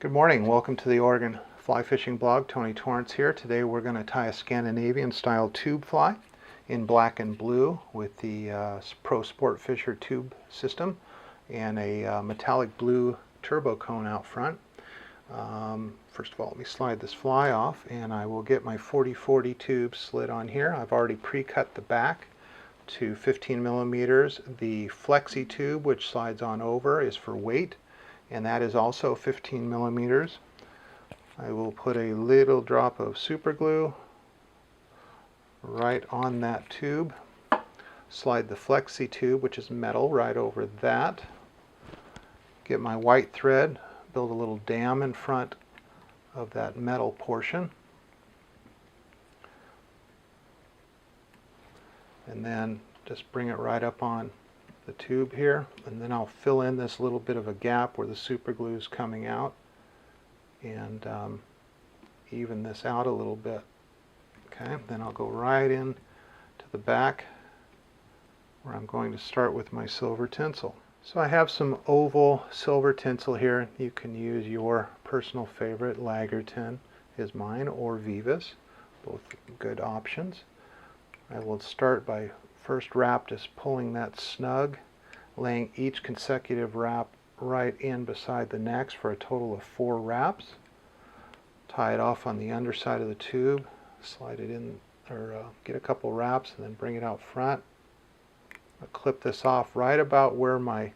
Good morning. Welcome to the Oregon Fly Fishing Blog. Tony Torrence here. Today we're going to tie a Scandinavian Style Tube Fly in black and blue with the ProSportFisher tube system and a metallic blue turbo cone out front. First of all, let me slide this fly off and I will get my 40/40 tube slid on here. I've already pre-cut the back to 15 millimeters. The Flexi tube, which slides on over, is for weight, and that is also 15 millimeters. I will put a little drop of super glue right on that tube. Slide the Flexi tube, which is metal, right over that. Get my white thread, build a little dam in front of that metal portion. And then just bring it right up on the tube here, and then I'll fill in this little bit of a gap where the super glue is coming out and even this out a little bit. Okay, then I'll go right in to the back where I'm going to start with my silver tinsel. So I have some oval silver tinsel here. You can use your personal favorite. Lagerton is mine, or Vivas, both good options. I will start by first wrap, just pulling that snug, laying each consecutive wrap right in beside the next for a total of 4 wraps. Tie it off on the underside of the tube, slide it in, or get a couple wraps and then bring it out front. I'll clip this off right about where my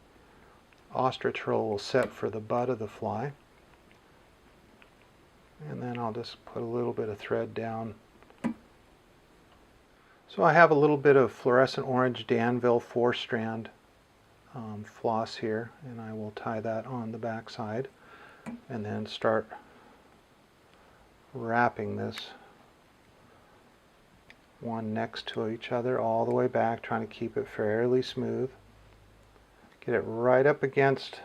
ostrich roll will set for the butt of the fly. And then I'll just put a little bit of thread down. So I have a little bit of fluorescent orange Danville 4-strand floss here, and I will tie that on the back side and then start wrapping this one next to each other all the way back, trying to keep it fairly smooth. Get it right up against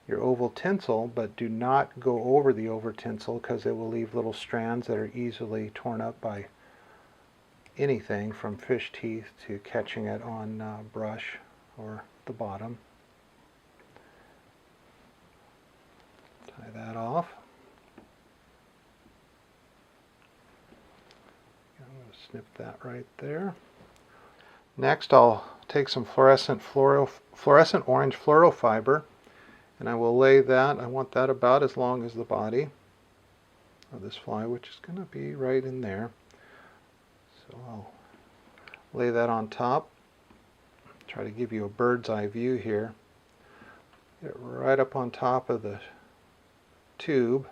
your oval tinsel, but do not go over the over tinsel because it will leave little strands that are easily torn up by anything from fish teeth to catching it on brush or the bottom. Tie that off. I'm going to snip that right there. Next, I'll take some fluorescent orange fluorofiber, and I will lay that. I want that about as long as the body of this fly, which is going to be right in there. So I'll lay that on top. Try to give you a bird's eye view here. Get it right up on top of the tube.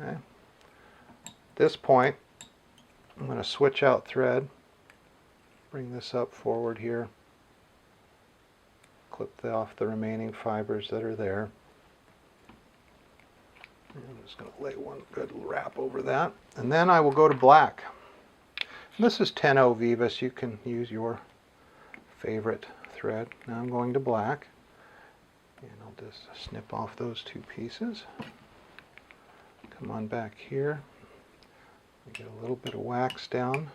Okay. At this point, I'm going to switch out thread. Bring this up forward here. Clip off the remaining fibers that are there. I'm just going to lay one good wrap over that. And then I will go to black. And this is 10-0 Vivas. You can use your favorite thread. Now I'm going to black. And I'll just snip off those 2 pieces. Come on back here. Get a little bit of wax down.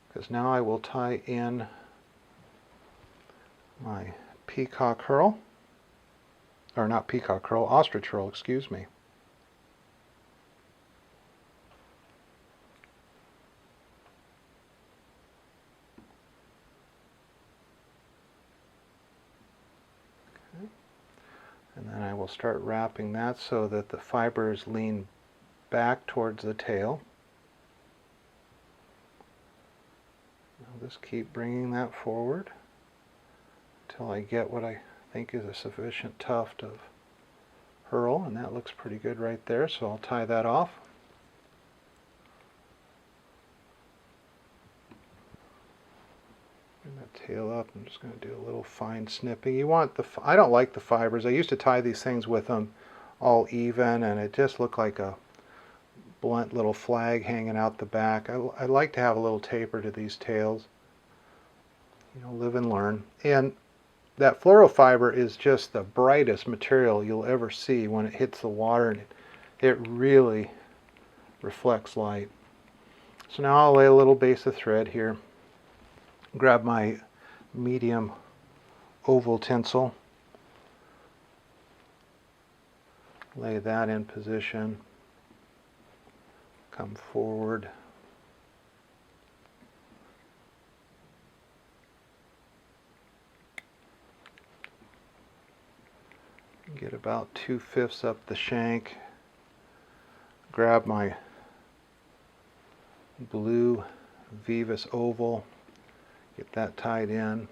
Because now I will tie in my peacock herl, or not peacock herl, ostrich herl, excuse me. Okay. And then I will start wrapping that so that the fibers lean back towards the tail. I'll just keep bringing that forward until I get what I think is a sufficient tuft of herl, and that looks pretty good right there, so I'll tie that off. Bring that tail up. I'm just going to do a little fine snipping. You want I don't like the fibers. I used to tie these things with them all even, and it just looked like a blunt little flag hanging out the back. I like to have a little taper to these tails. You know, live and learn. And that fluorofiber is just the brightest material you'll ever see when it hits the water, and it really reflects light. So now I'll lay a little base of thread here, grab my medium oval tinsel, lay that in position, come forward, get about 2/5 up the shank, grab my blue Vivus oval, get that tied in,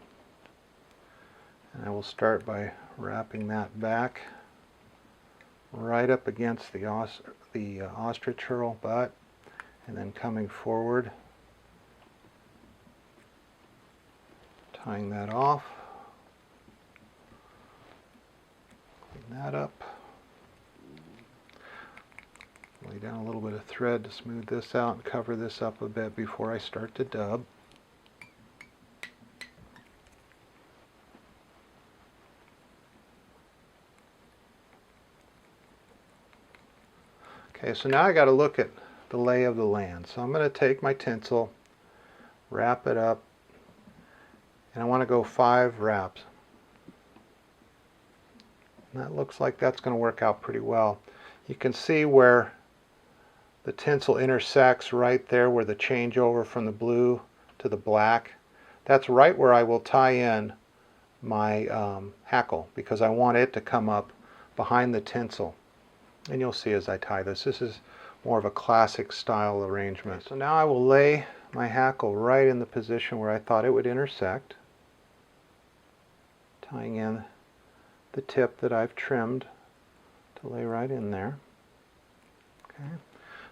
and I will start by wrapping that back right up against the ostrich herl butt, and then coming forward, tying that off, clean that up, lay down a little bit of thread to smooth this out and cover this up a bit before I start to dub. Okay, so now I got to look at the lay of the land. So I'm going to take my tinsel, wrap it up, and I want to go 5 wraps. And that looks like that's going to work out pretty well. You can see where the tinsel intersects right there where the changeover from the blue to the black. That's right where I will tie in my hackle, because I want it to come up behind the tinsel. And you'll see as I tie this, this is more of a classic style arrangement. So now I will lay my hackle right in the position where I thought it would intersect, tying in the tip that I've trimmed to lay right in there. Okay.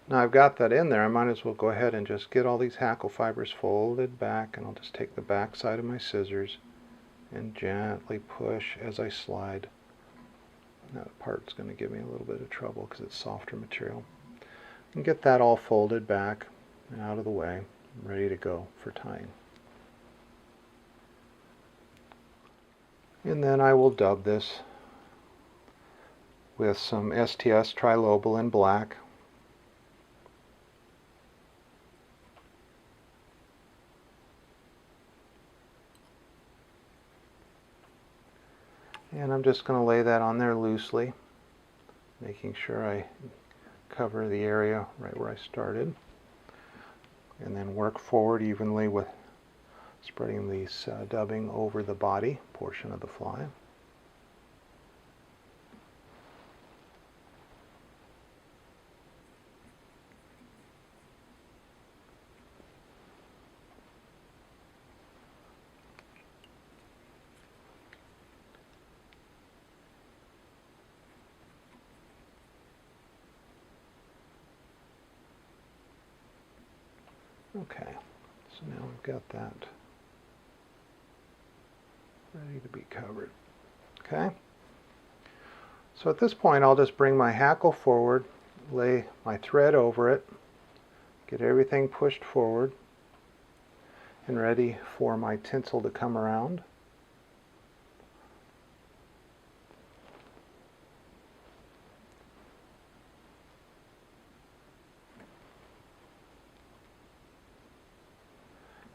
Now I've got that in there, I might as well go ahead and just get all these hackle fibers folded back, and I'll just take the back side of my scissors and gently push as I slide. That part's going to give me a little bit of trouble because it's softer material. And get that all folded back and out of the way, ready to go for tying. And then I will dub this with some STS trilobal in black. And I'm just going to lay that on there loosely, making sure I cover the area right where I started, and then work forward evenly with spreading these dubbing over the body portion of the fly. Okay, so now we've got that ready to be covered. Okay, so at this point I'll just bring my hackle forward, lay my thread over it, get everything pushed forward and ready for my tinsel to come around.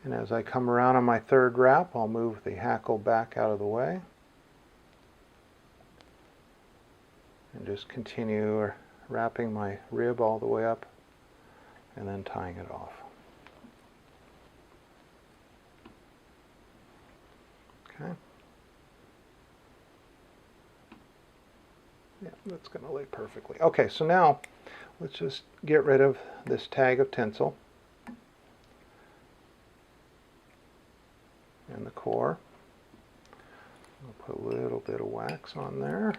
And as I come around on my third wrap, I'll move the hackle back out of the way and just continue wrapping my rib all the way up and then tying it off. Okay. Yeah, that's going to lay perfectly. Okay, so now let's just get rid of this tag of tinsel and the core. I'll put a little bit of wax on there.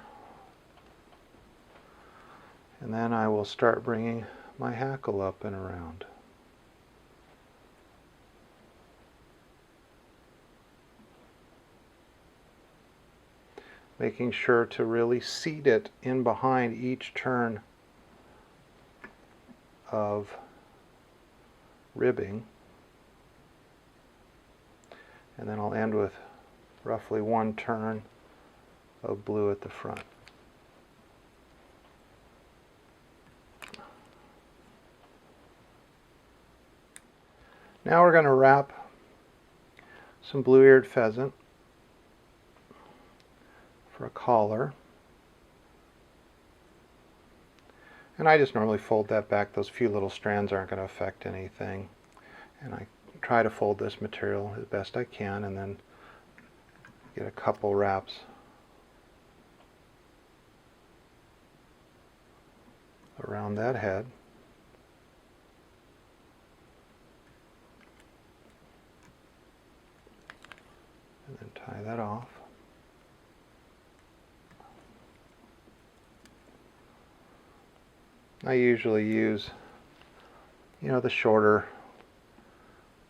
And then I will start bringing my hackle up and around. Making sure to really seat it in behind each turn of ribbing. And then I'll end with roughly 1 turn of blue at the front. Now we're going to wrap some blue-eared pheasant for a collar. And I just normally fold that back. Those few little strands aren't going to affect anything. And I try to fold this material as best I can and then get a couple wraps around that head. And then tie that off. I usually use, the shorter,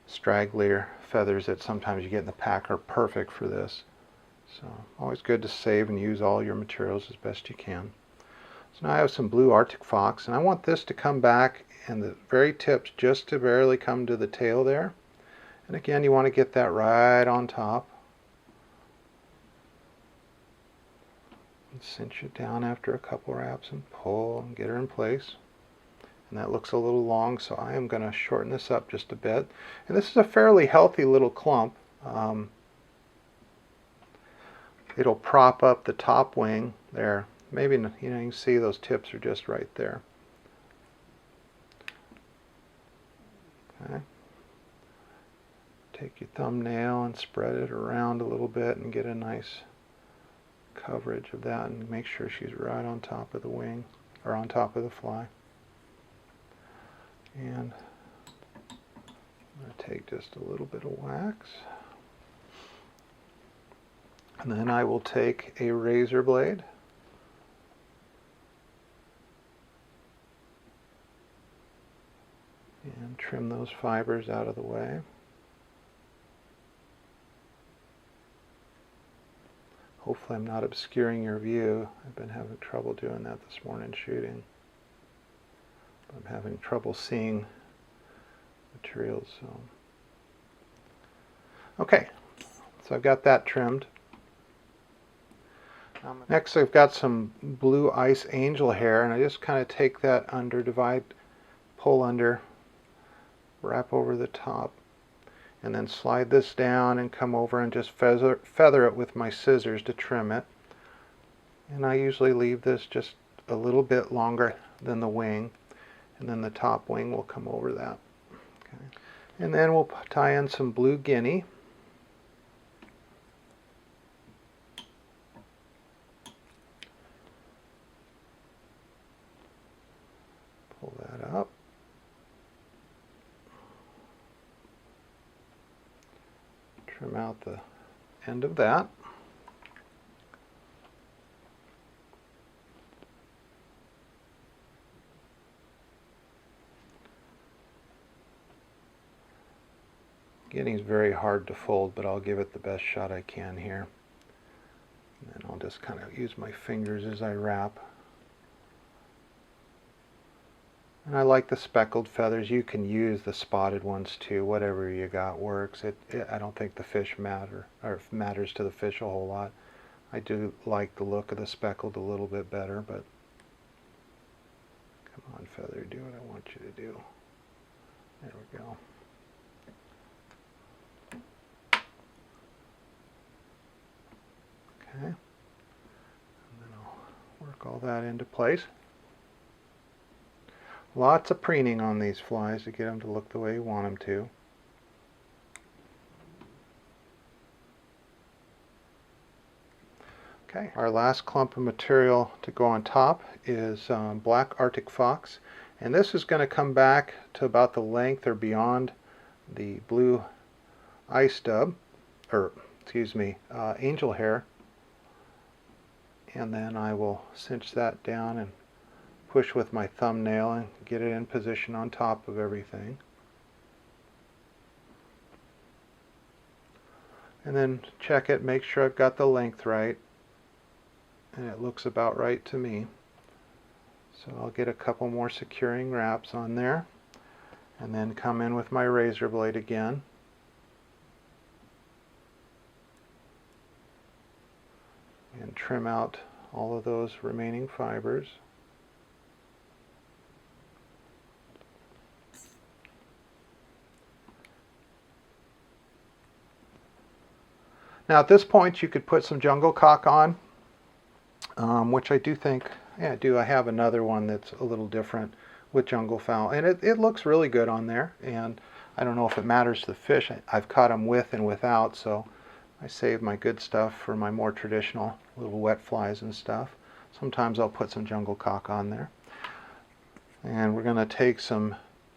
stragglier feathers that sometimes you get in the pack are perfect for this. So always good to save and use all your materials as best you can. So now I have some blue Arctic fox, and I want this to come back and the very tips just to barely come to the tail there. And again, you want to get that right on top. And cinch it down after a couple wraps and pull and get her in place. And that looks a little long, so I am going to shorten this up just a bit. And this is a fairly healthy little clump. It'll prop up the top wing there. Maybe, you can see those tips are just right there. Okay. Take your thumbnail and spread it around a little bit and get a nice coverage of that, and make sure she's right on top of the wing, or on top of the fly. And I'm going to take just a little bit of wax, and then I will take a razor blade and trim those fibers out of the way. Hopefully I'm not obscuring your view. I've been having trouble doing that this morning shooting. I'm having trouble seeing materials. So. Okay, so I've got that trimmed. Next I've got some blue ice angel hair, and I just kind of take that under, divide, pull under, wrap over the top, and then slide this down and come over and just feather it with my scissors to trim it. And I usually leave this just a little bit longer than the wing, and then the top wing will come over that. Okay. And then we'll tie in some blue guinea. Pull that up. Trim out the end of that. Guinea's very hard to fold, but I'll give it the best shot I can here. And then I'll just kind of use my fingers as I wrap. And I like the speckled feathers. You can use the spotted ones too. Whatever you got works. I don't think the fish matters to the fish a whole lot. I do like the look of the speckled a little bit better, but come on, feather, do what I want you to do. There we go. Okay. And then I'll work all that into place. Lots of preening on these flies to get them to look the way you want them to. Okay, our last clump of material to go on top is black Arctic fox, and this is going to come back to about the length or beyond the blue ice stub, or excuse me, angel hair, and then I will cinch that down and push with my thumbnail and get it in position on top of everything. And then check it, make sure I've got the length right, and it looks about right to me. So I'll get a couple more securing wraps on there, and then come in with my razor blade again. and trim out all of those remaining fibers. Now at this point you could put some jungle cock on, which I do think, yeah I do, I have another one that's a little different with jungle fowl, and it looks really good on there, and I don't know if it matters to the fish. I've caught them with and without, so I save my good stuff for my more traditional little wet flies and stuff. Sometimes I'll put some jungle cock on there. And we're going to take some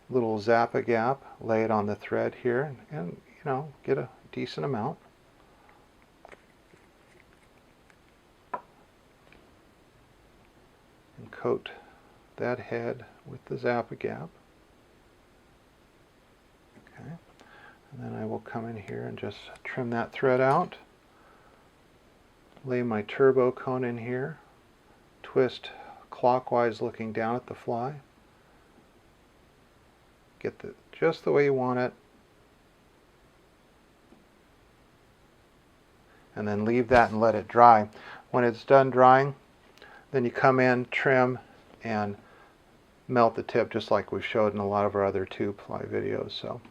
little Zappa Gap, lay it on the thread here, and you know, get a decent amount. And coat that head with the Zappa Gap. Okay. And then I will come in here and just trim that thread out. Lay my turbo cone in here. Twist clockwise looking down at the fly. Get just the way you want it. And then leave that and let it dry. When it's done drying, then you come in, trim, and melt the tip just like we've showed in a lot of our other tube fly videos. So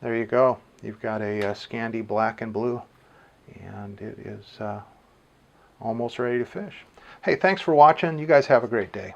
there you go. You've got a Scandi black and blue, and it is almost ready to fish. Hey, thanks for watching. You guys have a great day.